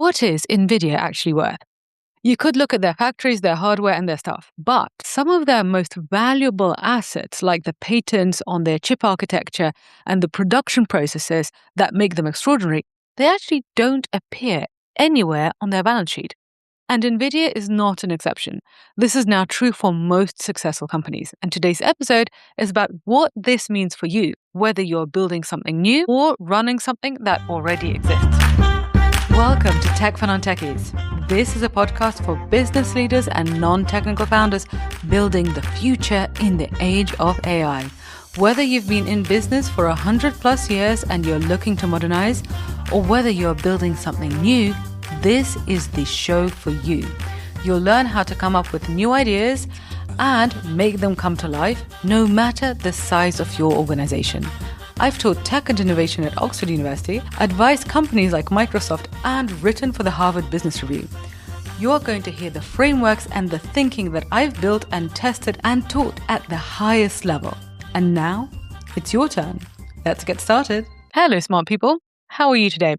What is Nvidia actually worth? You could look at their factories, their hardware, and their stuff, but some of their most valuable assets, like the patents on their chip architecture and the production processes that make them extraordinary, they actually don't appear anywhere on their balance sheet. And Nvidia is not an exception. This is now true for most successful companies. And today's episode is about what this means for you, whether you're building something new or running something that already exists. Welcome to Tech for Non-Techies. This is a podcast for business leaders and non-technical founders building the future in the age of AI. Whether you've been in business for 100+ years and you're looking to modernize, or whether you're building something new, this is the show for you. You'll learn how to come up with new ideas and make them come to life, no matter the size of your organization. I've taught tech and innovation at Oxford University, advised companies like Microsoft, and written for the Harvard Business Review. You're going to hear the frameworks and the thinking that I've built and tested and taught at the highest level. And now, it's your turn. Let's get started. Hello, smart people. How are you today?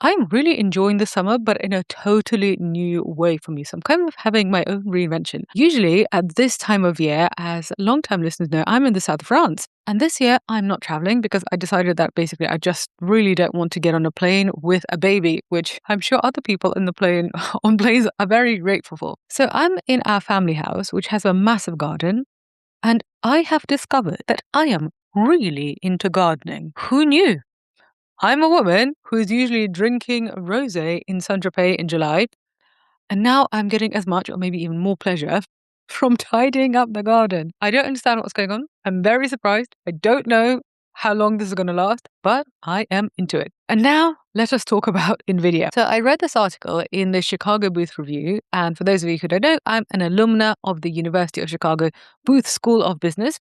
I'm really enjoying the summer, but in a totally new way for me. So I'm kind of having my own reinvention. Usually at this time of year, as long-time listeners know, I'm in the south of France. And this year I'm not traveling because I decided that basically I just really don't want to get on a plane with a baby, which I'm sure other people in the plane on planes are very grateful for. So I'm in our family house, which has a massive garden. And I have discovered that I am really into gardening. Who knew? I'm a woman who's usually drinking rosé in Saint-Tropez in July, and now I'm getting as much or maybe even more pleasure from tidying up the garden. I don't understand what's going on. I'm very surprised. I don't know how long this is going to last, but I am into it. And now let us talk about Nvidia. So I read this article in the Chicago Booth review, and for those of you who don't know, I'm an alumna of the University of Chicago Booth School of Business.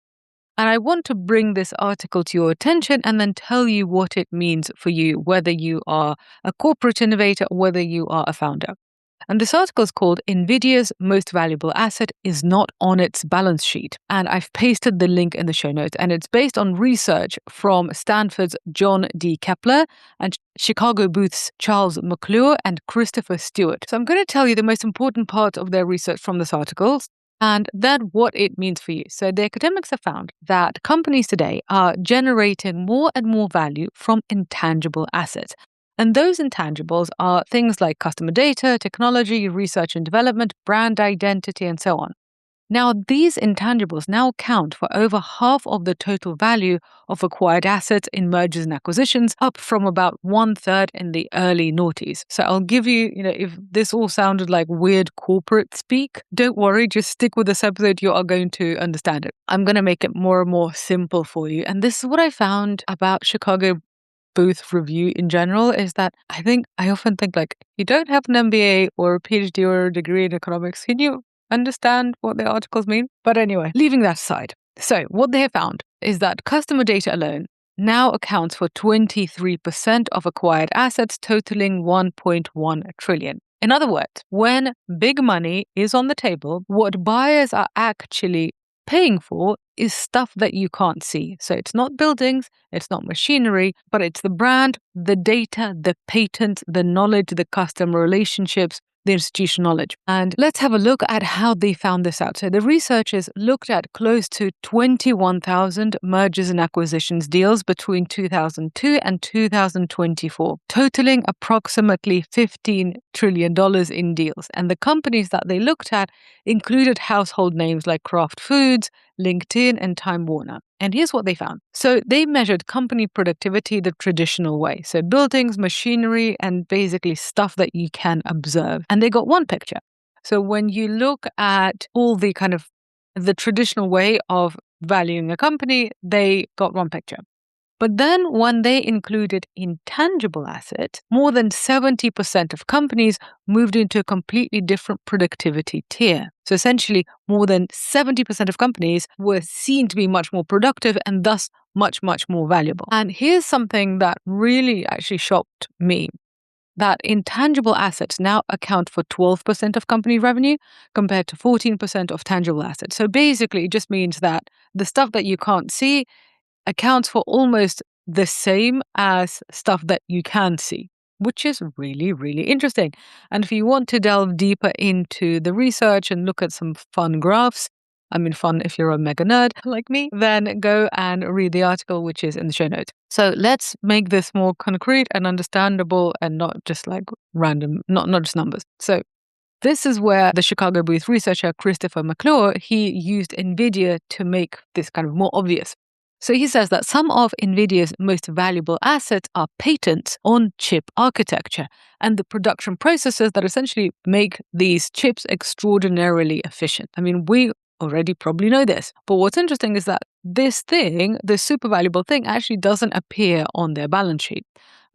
And I want to bring this article to your attention and then tell you what it means for you, whether you are a corporate innovator or whether you are a founder. And this article is called Nvidia's Most Valuable Asset is Not on Its Balance Sheet. And I've pasted the link in the show notes. And it's based on research from Stanford's John D. Kepler and Chicago Booth's Charles McClure and Christopher Stewart. So I'm going to tell you the most important part of their research from this article, and then what it means for you. So the academics have found that companies today are generating more and more value from intangible assets. And those intangibles are things like customer data, technology, research and development, brand identity, and so on. Now, these intangibles now account for over half of the total value of acquired assets in mergers and acquisitions, up from about 1/3 in the early noughties. So I'll give you, if this all sounded like weird corporate speak, don't worry, just stick with this episode, you are going to understand it. I'm going to make it more and more simple for you. And this is what I found about Chicago Booth review in general, is that I often think like, you don't have an MBA or a PhD or a degree in economics, can you understand what the articles mean? But anyway, leaving that aside. So what they have found is that customer data alone now accounts for 23% of acquired assets, totaling 1.1 trillion. In other words, when big money is on the table, what buyers are actually paying for is stuff that you can't see. So it's not buildings, it's not machinery, but it's the brand, the data, the patents, the knowledge, the customer relationships, the institutional knowledge. And let's have a look at how they found this out. So the researchers looked at close to 21,000 mergers and acquisitions deals between 2002 and 2024, totaling approximately $15 trillion in deals. And the companies that they looked at included household names like Kraft Foods, LinkedIn, and Time Warner. And here's what they found. So they measured company productivity the traditional way. So buildings, machinery, and basically stuff that you can observe. And they got one picture. So when you look at all the kind of the traditional way of valuing a company, they got one picture. But then when they included intangible assets, more than 70% of companies moved into a completely different productivity tier. So essentially, more than 70% of companies were seen to be much more productive and thus much, much more valuable. And here's something that really actually shocked me. That intangible assets now account for 12% of company revenue compared to 14% of tangible assets. So basically, it just means that the stuff that you can't see accounts for almost the same as stuff that you can see. which is really, really interesting. And if you want to delve deeper into the research and look at some fun graphs, I mean, fun if you're a mega nerd like me, then go and read the article, which is in the show notes. So let's make this more concrete and understandable and not just like random, not just numbers. So this is where the Chicago Booth researcher Christopher McClure, he used Nvidia to make this kind of more obvious. So he says that some of Nvidia's most valuable assets are patents on chip architecture and the production processes that essentially make these chips extraordinarily efficient. I mean, we already probably know this, but what's interesting is that this super valuable thing actually doesn't appear on their balance sheet.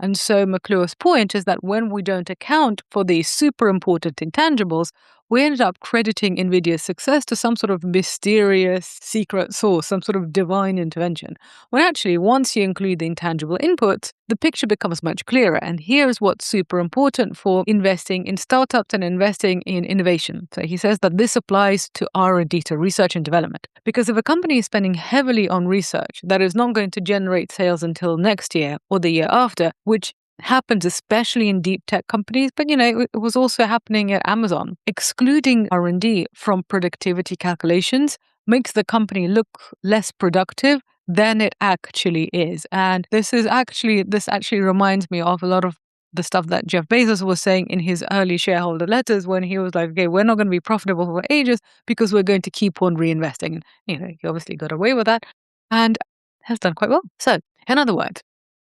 And so McClure's point is that when we don't account for these super important intangibles, we ended up crediting Nvidia's success to some sort of mysterious secret source, some sort of divine intervention. When actually, once you include the intangible inputs, the picture becomes much clearer. And here's what's super important for investing in startups and investing in innovation. So he says that this applies to R&D, to research and development. Because if a company is spending heavily on research that is not going to generate sales until next year or the year after, which happens especially in deep tech companies, but it was also happening at Amazon. Excluding R&D from productivity calculations makes the company look less productive than it actually is. And this actually reminds me of a lot of the stuff that Jeff Bezos was saying in his early shareholder letters when he was like, okay, we're not going to be profitable for ages because we're going to keep on reinvesting. And, he obviously got away with that and has done quite well. So, in other words,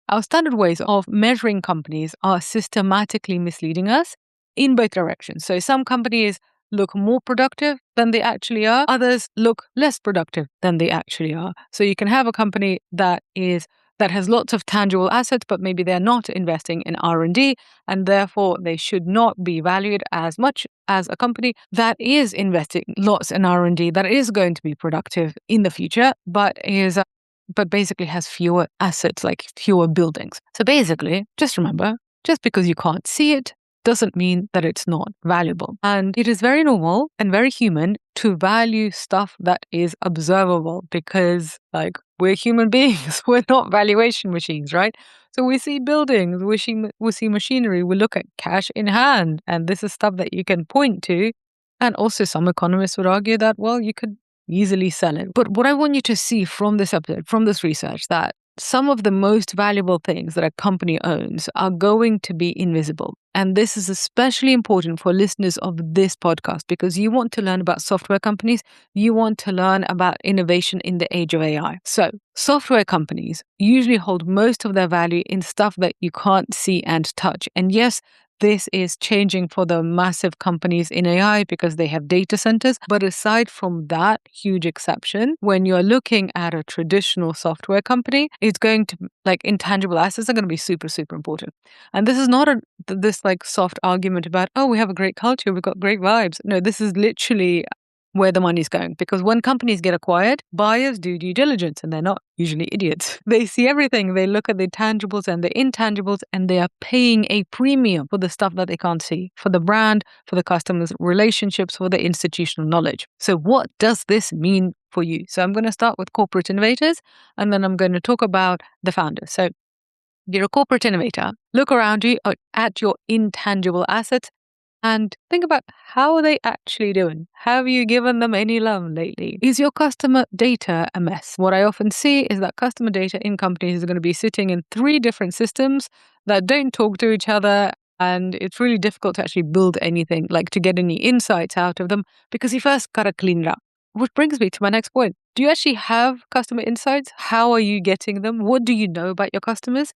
our standard ways of measuring companies are systematically misleading us in both directions. So some companies look more productive than they actually are. Others look less productive than they actually are. So you can have a company that has lots of tangible assets, but maybe they're not investing in R&D, and therefore they should not be valued as much as a company that is investing lots in R&D, that is going to be productive in the future, but basically has fewer assets, like fewer buildings. So basically, just remember, just because you can't see it doesn't mean that it's not valuable. And it is very normal and very human to value stuff that is observable because, we're human beings. We're not valuation machines, right? So we see buildings, we see machinery, we look at cash in hand, and this is stuff that you can point to. And also some economists would argue that, well, you could easily sell it. But what I want you to see from this episode, from this research, that some of the most valuable things that a company owns are going to be invisible. And this is especially important for listeners of this podcast because you want to learn about software companies. You want to learn about innovation in the age of AI. So software companies usually hold most of their value in stuff that you can't see and touch. And yes, this is changing for the massive companies in AI because they have data centers. But aside from that huge exception, when you're looking at a traditional software company, it's going to, intangible assets are going to be super, super important. And this is not this soft argument about, oh, we have a great culture, we've got great vibes. No, this is literally where the money's going. Because when companies get acquired, buyers do due diligence, and they're not usually idiots. They see everything. They look at the tangibles and the intangibles, and they are paying a premium for the stuff that they can't see, for the brand, for the customers' relationships, for the institutional knowledge. So what does this mean for you? So I'm going to start with corporate innovators, and then I'm going to talk about the founders. So you're a corporate innovator. Look around you at your intangible assets and think about how are they actually doing? Have you given them any love lately? Is your customer data a mess? What I often see is that customer data in companies is going to be sitting in 3 different systems that don't talk to each other. And it's really difficult to actually build anything, to get any insights out of them, because you first got to clean it up. Which brings me to my next point. Do you actually have customer insights? How are you getting them? What do you know about your customers?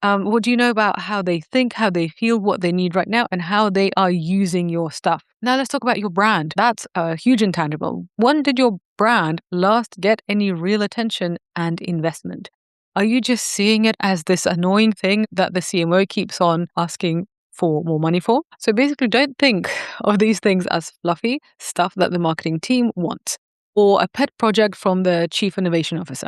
What do you know about how they think, how they feel, what they need right now, and how they are using your stuff? Now let's talk about your brand. That's a huge intangible. When did your brand last get any real attention and investment? Are you just seeing it as this annoying thing that the CMO keeps on asking for more money for? So basically, don't think of these things as fluffy stuff that the marketing team wants or a pet project from the chief innovation officer,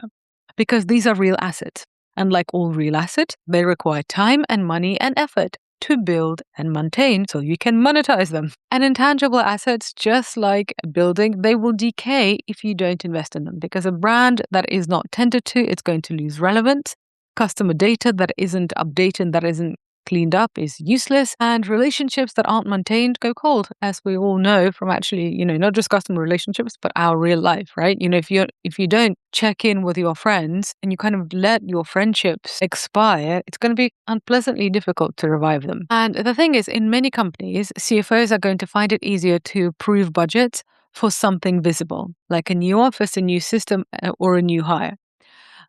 because these are real assets. And like all real assets, they require time and money and effort to build and maintain so you can monetize them. And intangible assets, just like a building, they will decay if you don't invest in them, because a brand that is not tended to, it's going to lose relevance. Customer data that isn't updated, that isn't cleaned up is useless, and relationships that aren't maintained go cold, as we all know from actually, not just customer relationships, but our real life, right? If you don't check in with your friends and you kind of let your friendships expire, it's going to be unpleasantly difficult to revive them. And the thing is, in many companies, CFOs are going to find it easier to approve budgets for something visible, like a new office, a new system, or a new hire.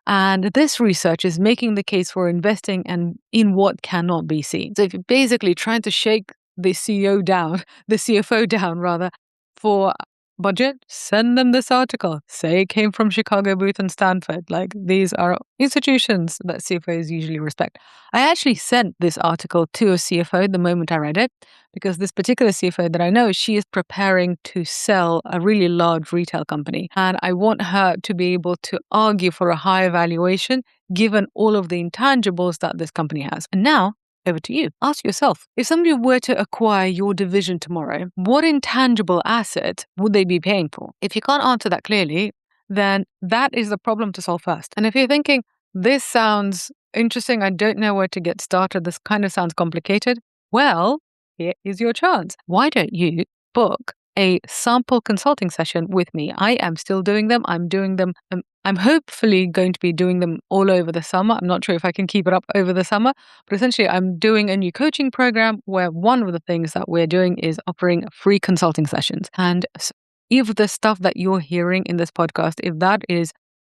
And this research is making the case for investing in what cannot be seen. So if you're basically trying to shake the CEO down, the CFO down rather, for budget, send them this article. Say it came from Chicago Booth and Stanford. Like, these are institutions that CFOs usually respect. I actually sent this article to a CFO the moment I read it, because this particular CFO that I know, she is preparing to sell a really large retail company. And I want her to be able to argue for a higher valuation given all of the intangibles that this company has. And now, over to you. Ask yourself, if somebody were to acquire your division tomorrow, what intangible asset would they be paying for? If you can't answer that clearly, then that is the problem to solve first. And if you're thinking, this sounds interesting, I don't know where to get started, this kind of sounds complicated, well, here is your chance. Why don't you book a sample consulting session with me? I am still doing them. I'm doing them. I'm hopefully going to be doing them all over the summer. I'm not sure if I can keep it up over the summer, but essentially I'm doing a new coaching program where one of the things that we're doing is offering free consulting sessions. And if the stuff that you're hearing in this podcast, if that is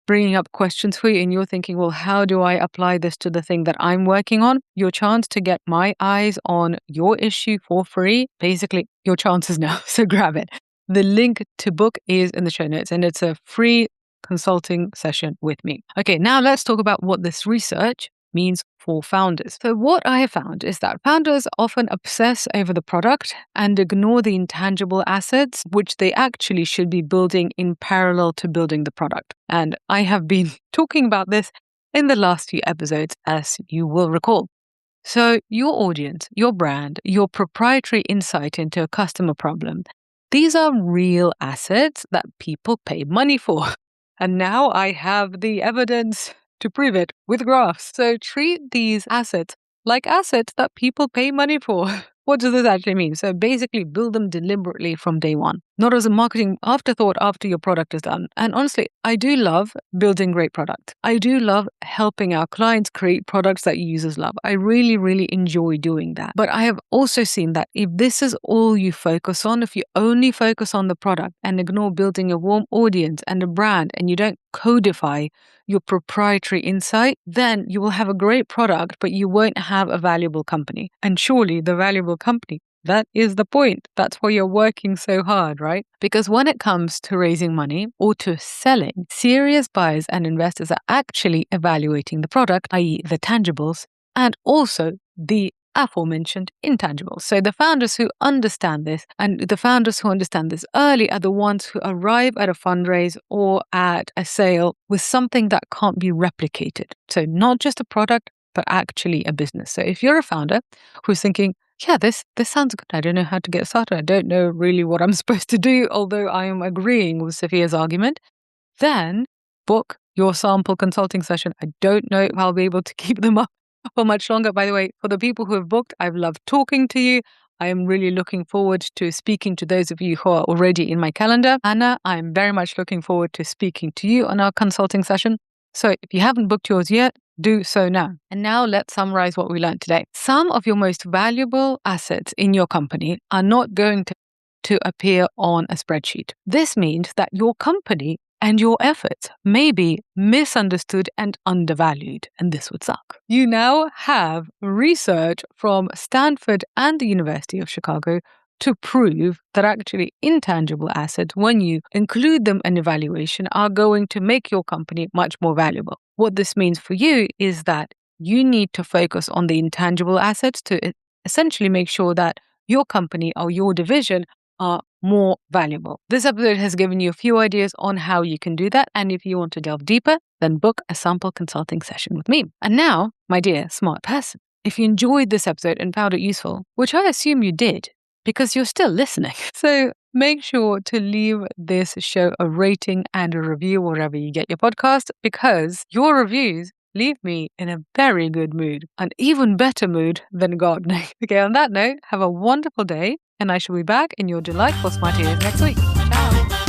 bringing up questions for you and you're thinking, well, how do I apply this to the thing that I'm working on? Your chance to get my eyes on your issue for free, basically your chance is now, so grab it. The link to book is in the show notes, and it's a free consulting session with me. Okay, now let's talk about what this research means for founders. So what I have found is that founders often obsess over the product and ignore the intangible assets, which they actually should be building in parallel to building the product. And I have been talking about this in the last few episodes, as you will recall. So your audience, your brand, your proprietary insight into a customer problem, these are real assets that people pay money for. And now I have the evidence to prove it with graphs. So treat these assets like assets that people pay money for. What does this actually mean? So basically build them deliberately from day one, not as a marketing afterthought after your product is done. And honestly, I do love building great product. I do love helping our clients create products that users love. I really, really enjoy doing that. But I have also seen that if this is all you focus on, if you only focus on the product and ignore building a warm audience and a brand, and you don't codify your proprietary insight, then you will have a great product, but you won't have a valuable company. And surely the valuable company, that is the point. That's why you're working so hard, right? Because when it comes to raising money or to selling, serious buyers and investors are actually evaluating the product, i.e. the tangibles, and also the aforementioned intangibles. So the founders who understand this, and the founders who understand this early, are the ones who arrive at a fundraise or at a sale with something that can't be replicated. So not just a product, but actually a business. So if you're a founder who's thinking, yeah, this sounds good, I don't know how to get started, I don't know really what I'm supposed to do, although I am agreeing with Sophia's argument, then book your sample consulting session. I don't know if I'll be able to keep them up for much longer. By the way, for the people who have booked, I've loved talking to you. I am really looking forward to speaking to those of you who are already in my calendar. Anna, I'm very much looking forward to speaking to you on our consulting session. So if you haven't booked yours yet, do so now. And now let's summarize what we learned today. Some of your most valuable assets in your company are not going to appear on a spreadsheet. This means that your company and your efforts may be misunderstood and undervalued, and this would suck. You now have research from Stanford and the University of Chicago to prove that actually intangible assets, when you include them in evaluation, are going to make your company much more valuable. What this means for you is that you need to focus on the intangible assets to essentially make sure that your company or your division are more valuable. This episode has given you a few ideas on how you can do that. And if you want to delve deeper, then book a sample consulting session with me. And now, my dear smart person, if you enjoyed this episode and found it useful, which I assume you did, because you're still listening. So make sure to leave this show a rating and a review wherever you get your podcast, because your reviews leave me in a very good mood, an even better mood than gardening. Okay, on that note, have a wonderful day, and I shall be back in your delightful smart ears next week. Ciao.